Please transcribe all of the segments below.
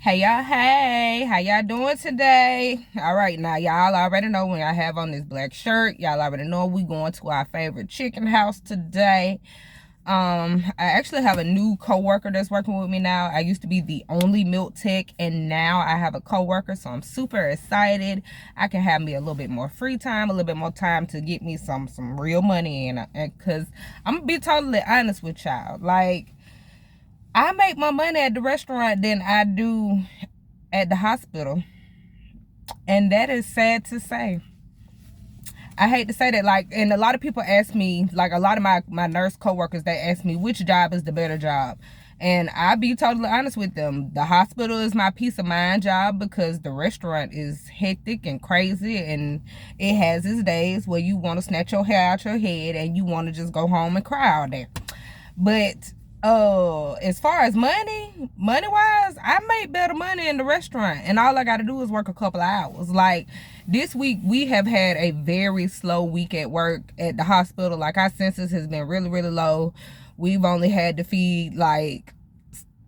Hey y'all, hey, how y'all doing today? All right, now y'all already know when I have on this black shirt. Y'all already know we going to our favorite chicken house today. I actually have a new coworker that's working with me now. I used to be the only milk tech, and now I have a coworker, so I'm super excited. I can have me a little bit more free time, a little bit more time to get me some real money in, and cause I'm gonna be totally honest with y'all, like. I make more money at the restaurant than I do at the hospital. And that is sad to say. I hate to say that, like, and a lot of people ask me, like a lot of my nurse coworkers, they ask me which job is the better job. And I be totally honest with them. The hospital is my peace of mind job because the restaurant is hectic and crazy, and it has its days where you want to snatch your hair out your head and you want to just go home and cry all day. But as far as money wise, I make better money in the restaurant, and all I gotta do is work a couple of hours. Like this week we have had a very slow week at work at the hospital. Like our census has been really low. We've only had to feed like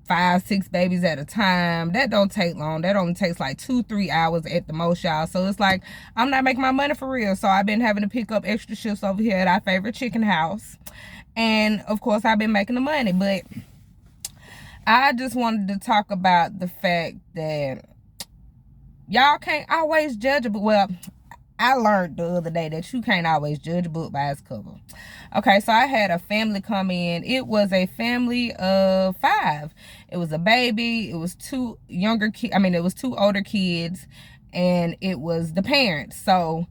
5, 6 babies at a time. That don't take long. That only takes like 2, 3 hours at the most, y'all. So it's like I'm not making my money for real. So I've been having to pick up extra shifts over here at our favorite chicken house. And of course I've been making the money. But I just wanted to talk about the fact that y'all can't always judge a book. Well, I learned the other day that you can't always judge a book by its cover. Okay, so I had a family come in. It was a family of 5. It was a baby. It was 2 younger kids. I mean, it was 2 older kids, and it was the parents. So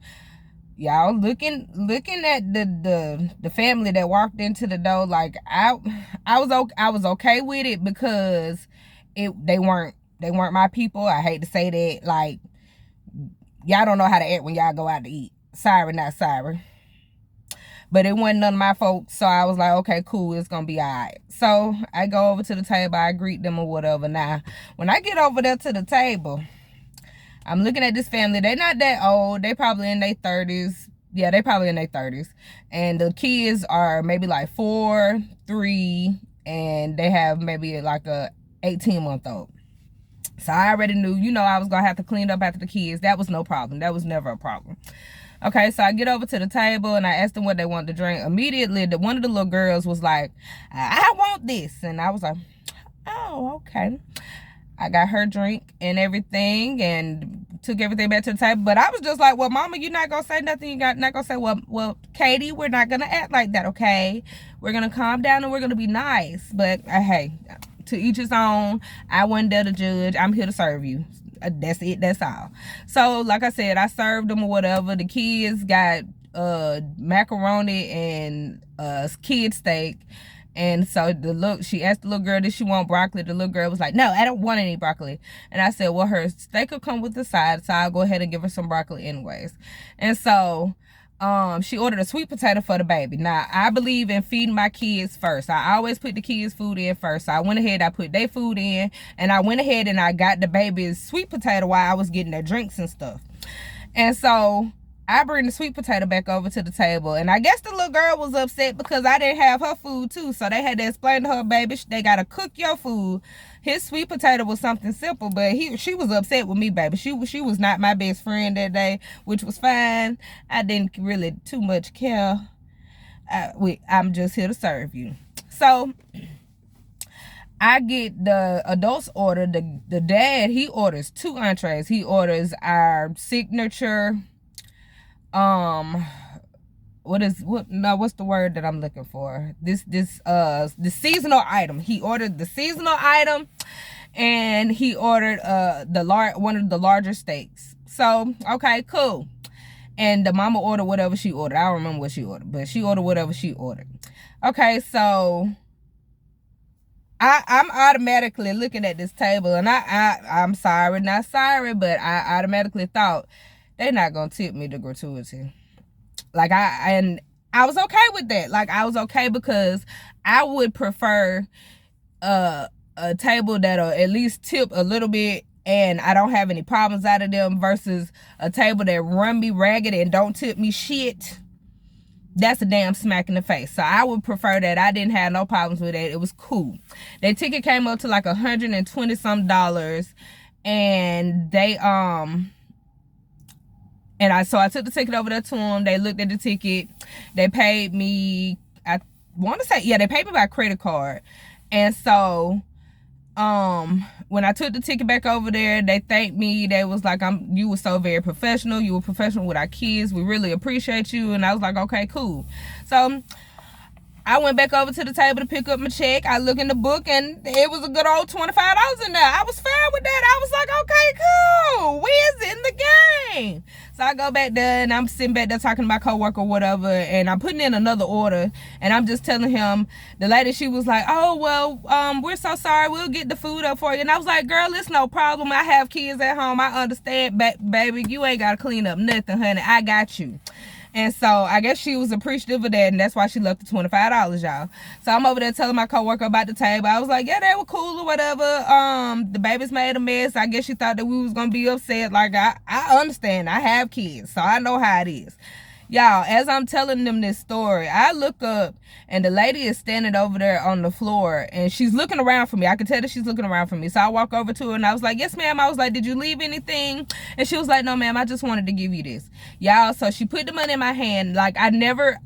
y'all looking at the family that walked into the door, like I was okay with it because they weren't my people. I hate to say that, like, y'all don't know how to act when y'all go out to eat. Sorry, not sorry. But it wasn't none of my folks, so I was like, okay, cool, it's gonna be all right. So I go over to the table, I greet them or whatever. Now, when I get over there to the table, I'm looking at this family. They're not that old. They probably in their 30s. Yeah, they probably in their 30s. And the kids are maybe like 4, 3, and they have maybe like a 18-month-old. So I already knew, I was going to have to clean up after the kids. That was no problem. That was never a problem. Okay, so I get over to the table and I asked them what they wanted to drink. Immediately, one of the little girls was like, I want this. And I was like, oh, okay. I got her drink and everything and took everything back to the table. But I was just like, well, mama, you're not going to say nothing. You're not going to say, well, Katie, we're not going to act like that, okay? We're going to calm down and we're going to be nice. But, hey, to each his own. I wasn't there to judge. I'm here to serve you. That's it. That's all. So, like I said, I served them or whatever. The kids got macaroni and kid steak. And so she asked the little girl, did she want broccoli? The little girl was like, no, I don't want any broccoli. And I said, well, her steak will come with the side, so I'll go ahead and give her some broccoli anyways. And so she ordered a sweet potato for the baby. Now, I believe in feeding my kids first. I always put the kids' food in first. So I went ahead, I put their food in, and I went ahead and I got the baby's sweet potato while I was getting their drinks and stuff. And so I bring the sweet potato back over to the table, and I guess the little girl was upset because I didn't have her food too. So they had to explain to her, baby, they gotta cook your food. His sweet potato was something simple, but she was upset with me, baby. She was not my best friend that day, which was fine. I didn't really too much care. I'm just here to serve you. So I get the adults order. The dad, he orders 2 entrees. He orders our signature what's the word that I'm looking for? The seasonal item. He ordered the seasonal item, and he ordered one of the larger steaks. So, okay, cool. And the mama ordered whatever she ordered. I don't remember what she ordered, but she ordered whatever she ordered. Okay, so I'm automatically looking at this table, and I'm sorry, not sorry, but I automatically thought they're not gonna tip me the gratuity. Like I was okay with that. Like I was okay because I would prefer a table that'll at least tip a little bit and I don't have any problems out of them versus a table that run me ragged and don't tip me shit. that's a damn smack in the face. So I would prefer that. I didn't have no problems with that. It was cool. Their ticket came up to like $120 some, and they so I took the ticket over there to them. They looked at the ticket. They paid me, I want to say, yeah, they paid me by credit card. And so when I took the ticket back over there, they thanked me. They was like, you were so very professional. You were professional with our kids. We really appreciate you. And I was like, okay, cool. So I went back over to the table to pick up my check. I look in the book, and it was a good old $25 in there. I was fine with that. I was like, okay, cool. Where's in the game? So I go back there, and I'm sitting back there talking to my coworker or whatever, and I'm putting in another order, and I'm just telling him, the lady, she was like, oh, well, we're so sorry. We'll get the food up for you. And I was like, girl, it's no problem. I have kids at home. I understand, baby. You ain't got to clean up nothing, honey. I got you. And so I guess she was appreciative of that, and that's why she left the $25, y'all. So I'm over there telling my coworker about the table. I was like, yeah, they were cool or whatever. The babies made a mess. I guess she thought that we was gonna be upset. Like, I understand. I have kids, so I know how it is. Y'all, as I'm telling them this story, I look up, and the lady is standing over there on the floor, and she's looking around for me. I could tell that she's looking around for me. So I walk over to her, and I was like, yes, ma'am. I was like, did you leave anything? And she was like, no, ma'am, I just wanted to give you this. Y'all, so she put the money in my hand. Like, I never,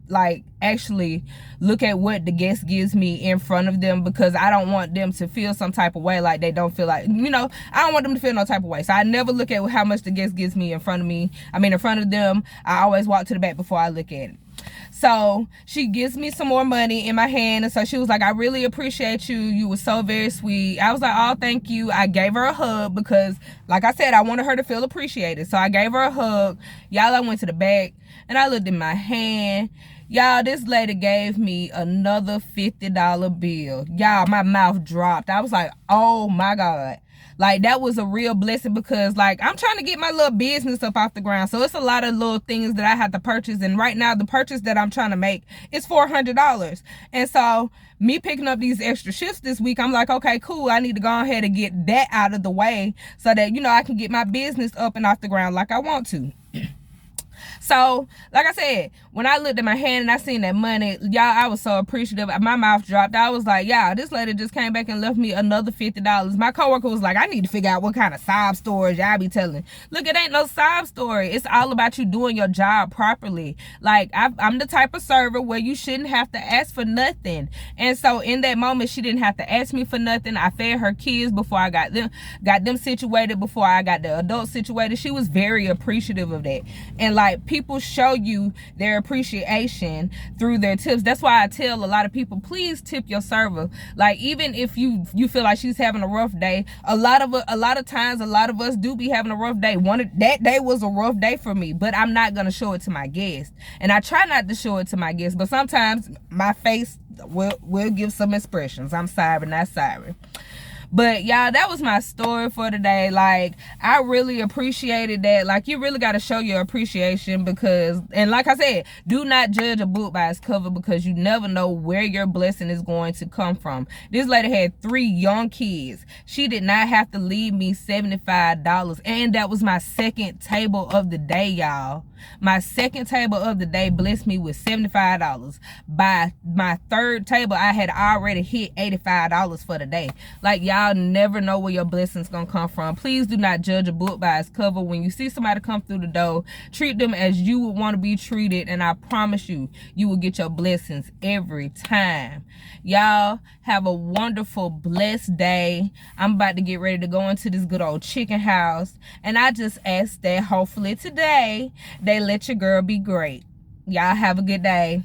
like, actually look at what the guest gives me in front of them, because I don't want them to feel some type of way, like they don't feel like, I don't want them to feel no type of way. So I never look at how much the guest gives me in front of them. I always walk to the back before I look at it. So she gives me some more money in my hand, and so she was like, I really appreciate you. You were so very sweet. I was like, oh, thank you. I gave her a hug because, like I said, I wanted her to feel appreciated. So I gave her a hug. Y'all, I went to the back, and I looked in my hand. Y'all, this lady gave me another $50 bill. Y'all, my mouth dropped. I was like, oh my God. Like, that was a real blessing, because, like, I'm trying to get my little business up off the ground. So it's a lot of little things that I have to purchase. And right now, the purchase that I'm trying to make is $400. And so me picking up these extra shifts this week, I'm like, okay, cool. I need to go ahead and get that out of the way so that, I can get my business up and off the ground like I want to. So, like I said, when I looked at my hand and I seen that money, y'all, I was so appreciative. My mouth dropped. I was like, y'all, this lady just came back and left me another $50. My coworker was like, I need to figure out what kind of sob stories y'all be telling. Look, it ain't no sob story. It's all about you doing your job properly. Like, I'm the type of server where you shouldn't have to ask for nothing. And so in that moment, she didn't have to ask me for nothing. I fed her kids before I got them situated, before I got the adults situated. She was very appreciative of that. And like, people show you their appreciation through their tips. That's why I tell a lot of people, please tip your server. Like, even if you feel like she's having a rough day, a lot of times a lot of us do be having a rough day. That day was a rough day for me, but I'm not gonna show it to my guests, and I try not to show it to my guests, but sometimes my face will give some expressions. I'm sorry, not sorry. But y'all, that was my story for today. Like, I really appreciated that. Like, you really got to show your appreciation, because, and like I said, do not judge a book by its cover, because you never know where your blessing is going to come from. This lady had 3 young kids. She did not have to leave me $75, and that was my second table of the day, y'all. My second table of the day blessed me with $75. By my third table, I had already hit $85 for the day. Like, y'all never know where your blessings gonna come from. Please do not judge a book by its cover. When you see somebody come through the door, treat them as you would want to be treated, and I promise you, you will get your blessings every time. Y'all have a wonderful, blessed day. I'm about to get ready to go into this good old chicken house, and I just ask that hopefully today they let your girl be great. Y'all have a good day.